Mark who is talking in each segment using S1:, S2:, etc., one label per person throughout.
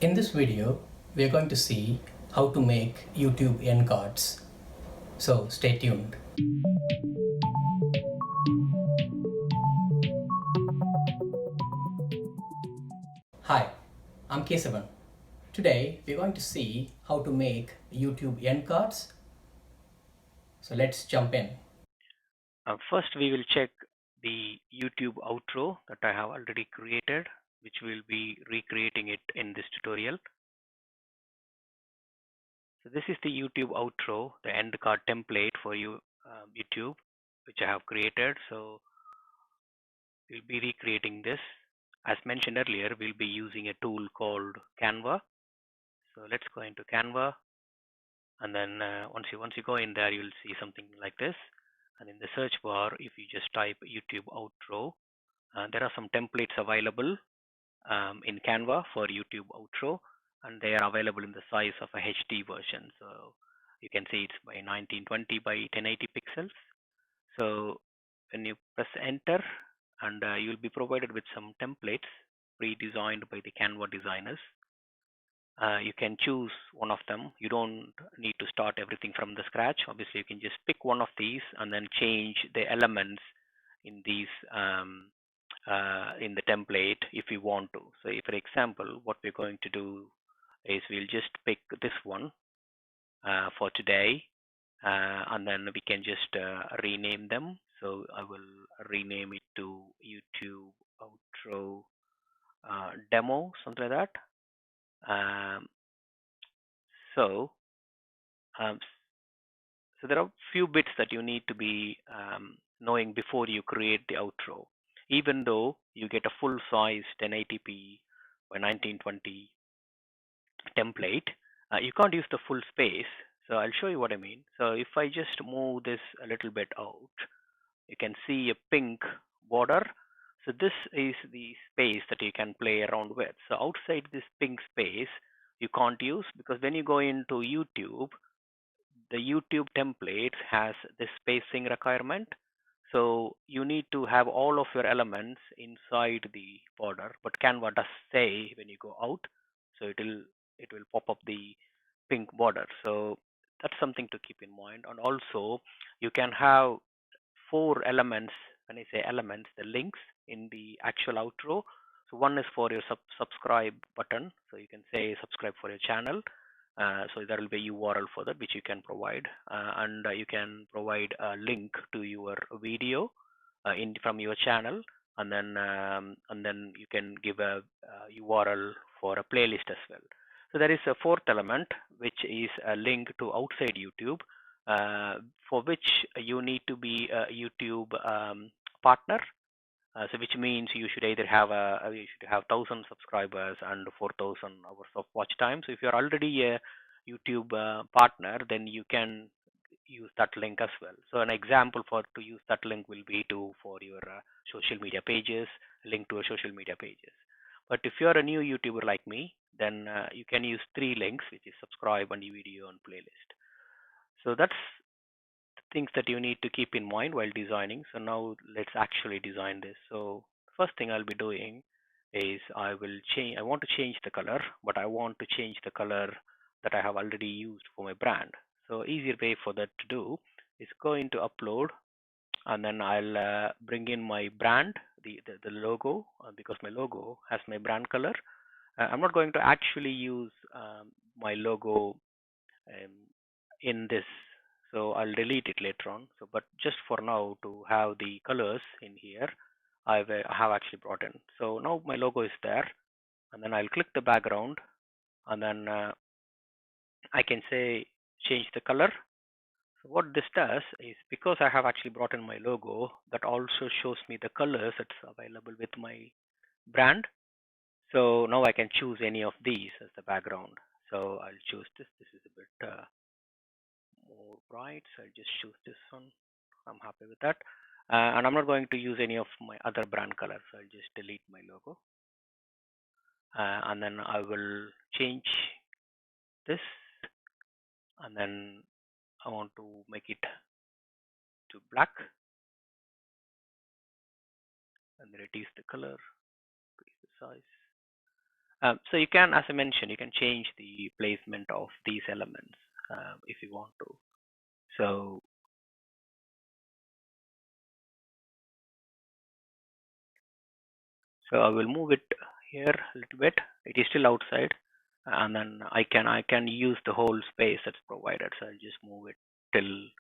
S1: In this video, we are going to see how to make YouTube end cards. So stay tuned. Hi, I'm Kesavan. Today, we're going to see how to make YouTube end cards. So let's jump in.
S2: First, we will check the YouTube outro that I have already created, which will be recreating it in this tutorial. So this is the YouTube outro, the end card template for you, YouTube, which I have created. So we'll be recreating this. As mentioned earlier, we'll be using a tool called Canva. So let's go into Canva, and then once you go in there, you'll see something like this. And in the search bar, if you just type YouTube outro, there are some templates available in Canva for YouTube outro, and they are available in the size of a HD version. So you can see it's by 1920 by 1080 pixels. So when you press enter, and you'll be provided with some templates pre-designed by the Canva designers. You can choose one of them. You don't need to start everything from the scratch. Obviously, you can just pick one of these and then change the elements in these in the template if you want to. So if, for example, what we're going to do is we'll just pick this one for today, and then we can just rename them. So I will rename it to YouTube outro demo, something like that. So um, so there are few bits that you need to be knowing before you create the outro. Even though you get a full size 1080p by 1920 template, you can't use the full space. So I'll show you what I mean. So if I just move this a little bit out, you can see a pink border. So this is the space that you can play around with. So outside this pink space, you can't use, because when you go into YouTube, the YouTube template has this spacing requirement. So you need to have all of your elements inside the border, but Canva does say when you go out, so it will pop up the pink border. So that's something to keep in mind. And also you can have four elements. When I say elements, the links in the actual outro. So one is for your subscribe button. So you can say subscribe for your channel. So there will be a URL for that, which you can provide, and you can provide a link to your video in from your channel, and then you can give a, URL for a playlist as well. So there is a fourth element, which is a link to outside YouTube, for which you need to be a YouTube partner. So which means you should either have you should have 1,000 subscribers and 4,000 hours of watch time. So if you're already a YouTube partner, then you can use that link as well. So an example for to use that link will be for your social media pages, link to your social media pages. But if you're a new YouTuber like me, then you can use three links, which is subscribe and video and playlist. So that's things that you need to keep in mind while designing. So now let's actually design this. So first thing I'll be doing is I want to change the color, but I want to change the color that I have already used for my brand. So easier way for that to do is go into upload, and then I'll bring in my brand, the logo, because my logo has my brand color. I'm not going to actually use my logo um, in this, so I'll delete it later on. So but just for now, to have the colors in here, I have actually brought in. So now my logo is there, and then I'll click the background, and then I can say change the color. So what this does is, because I have actually brought in my logo, that also shows me the colors that's available with my brand. So now I can choose any of these as the background. So I'll choose this. This is a bit more bright, so I'll just choose this one. I'm happy with that. And I'm not going to use any of my other brand colors, so I'll just delete my logo. And then I will change this, and then I want to make it to black, and reduce the color, increase the size. So you can, as I mentioned, you can change the placement of these elements if you want to. So I will move it here a little bit. It is still outside, and then I can use the whole space that's provided. So I'll just move it till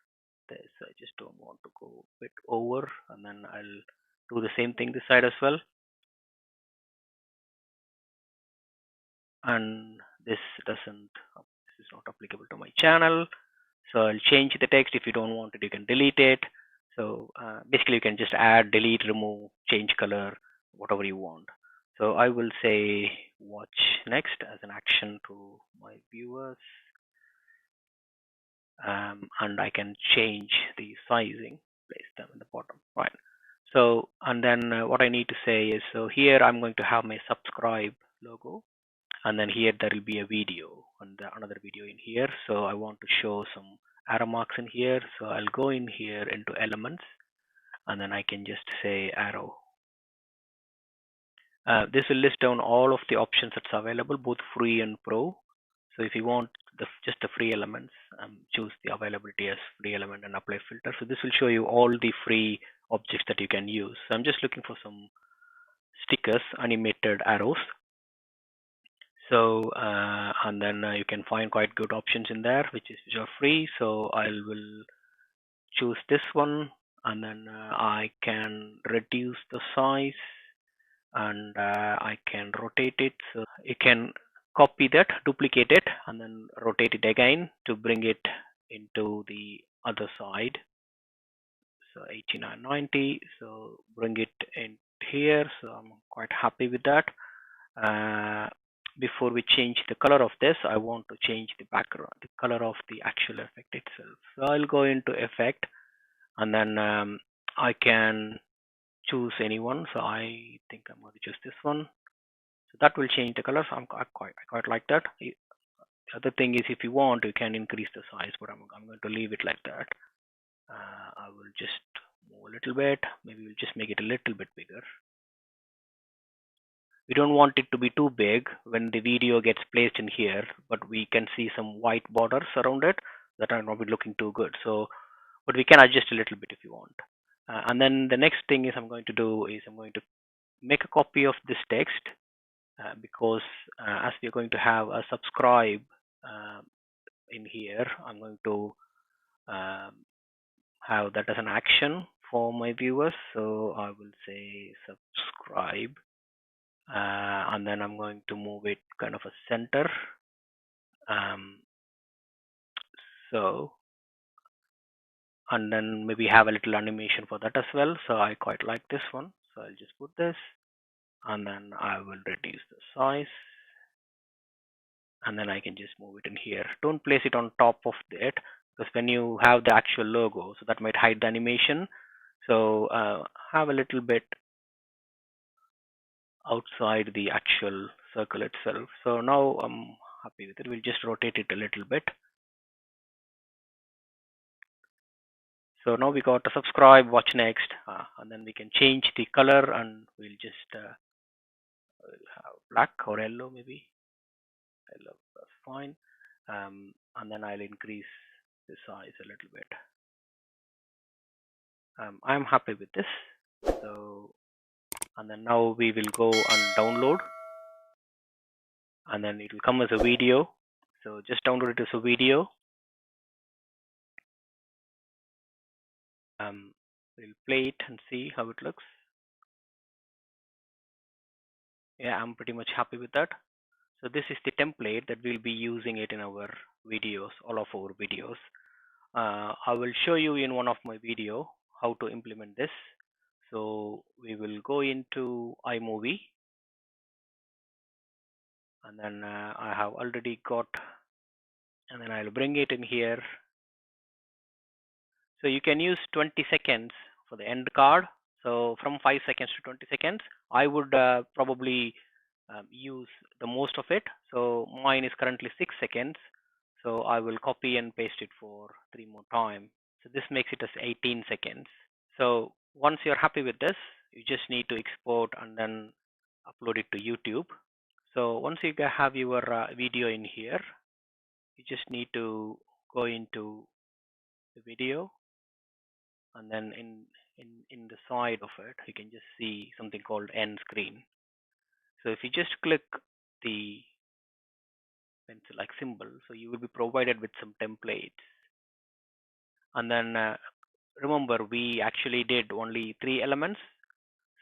S2: this. I just don't want to go a bit over, and then I'll do the same thing this side as well. And this doesn't, this is not applicable to my channel. So I'll change the text. If you don't want it, you can delete it. So basically you can just add, delete, remove, change color, whatever you want. So I will say watch next as an action to my viewers. And I can change the sizing, place them in the bottom, right? So, and then what I need to say is, so here I'm going to have my subscribe logo, and then here there will be a video and another video in here. So I want to show some arrow marks in here. So I'll go in here into elements, and then I can just say arrow. This will list down all of the options that's available, both free and pro. So if you want just the free elements, choose the availability as free element and apply filter. So this will show you all the free objects that you can use. So I'm just looking for some stickers, animated arrows. So and then you can find quite good options in there, which are free. So I will choose this one, and then I can reduce the size, and I can rotate it. So you can copy that, duplicate it, and then rotate it again to bring it into the other side. So 8990. So bring it in here. So I'm quite happy with that. Before we change the color of this, I want to change the background, the color of the actual effect itself. So I'll go into effect, and then I can choose anyone. So I think I'm going to choose this one. So that will change the color. So I quite like that. The other thing is, if you want, you can increase the size, but I'm going to leave it like that. I will just move a little bit. Maybe we'll just make it a little bit bigger. We don't want it to be too big when the video gets placed in here, but we can see some white borders around it that are not looking too good. So, but we can adjust a little bit if you want. And then the next thing is I'm going to do is I'm going to make a copy of this text because as we're going to have a subscribe in here, I'm going to um, have that as an action for my viewers. So I will say subscribe. And then I'm going to move it kind of a center. Um, so, and then maybe have a little animation for that as well. So I quite like this one. So I'll just put this, and then I will reduce the size, and then I can just move it in here. Don't place it on top of it, because when you have the actual logo, so that might hide the animation. So have a little bit outside the actual circle itself. So now I'm happy with it. We'll just rotate it a little bit. So now we got to subscribe, watch next, and then we can change the color, and we'll just have black or yellow maybe. Yellow, that's fine. And then I'll increase the size a little bit. I'm happy with this. So, and then now we will go and download, and then it will come as a video. So just download it as a video. We'll play it and see how it looks. Yeah, I'm pretty much happy with that. So this is the template that we'll be using it in our videos, all of our videos. I will show you in one of my video how to implement this. So we will go into iMovie, and then I have already got, and then I'll bring it in here. So you can use 20 seconds for the end card. So from 5 seconds to 20 seconds, I would probably use the most of it. So mine is currently 6 seconds. So I will copy and paste it for 3 more times. So this makes it as 18 seconds. So once you're happy with this, you just need to export and then upload it to YouTube. So once you have your video in here, you just need to go into the video, and then in the side of it, you can just see something called end screen. So if you just click the pencil like symbol, so you will be provided with some templates. And then remember, we actually did only 3 elements.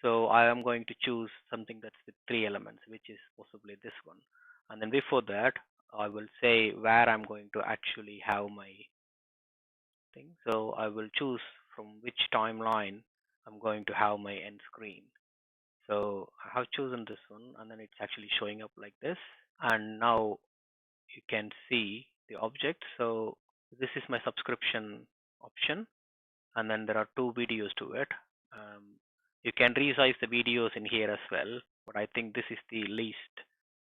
S2: So I am going to choose something that's with 3 elements, which is possibly this one. And then before that, I will say where I'm going to actually have my thing. So I will choose from which timeline I'm going to have my end screen. So I have chosen this one, and then it's actually showing up like this. And now you can see the object. So this is my subscription option, and then there are 2 videos to it. You can resize the videos in here as well, but I think this is the least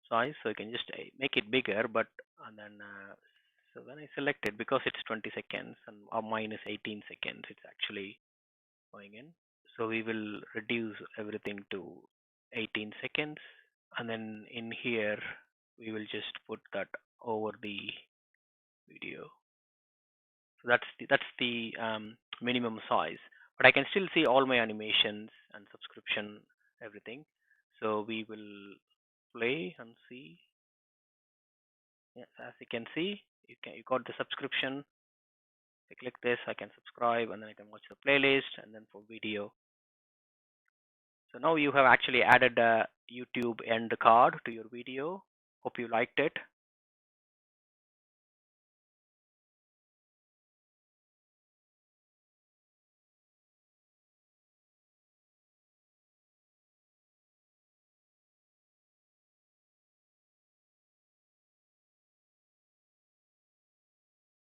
S2: size, so you can just make it bigger. But and then so when I select it, because it's 20 seconds and mine is 18 seconds, it's actually going in. So we will reduce everything to 18 seconds, and then in here we will just put that over the video. So that's the minimum size, but I can still see all my animations and subscription, everything. So we will play and see. Yes, as you can see, you got the subscription. I click this, I can subscribe, and then I can watch the playlist, and then for video. So now you have actually added a YouTube end card to your video. Hope you liked it.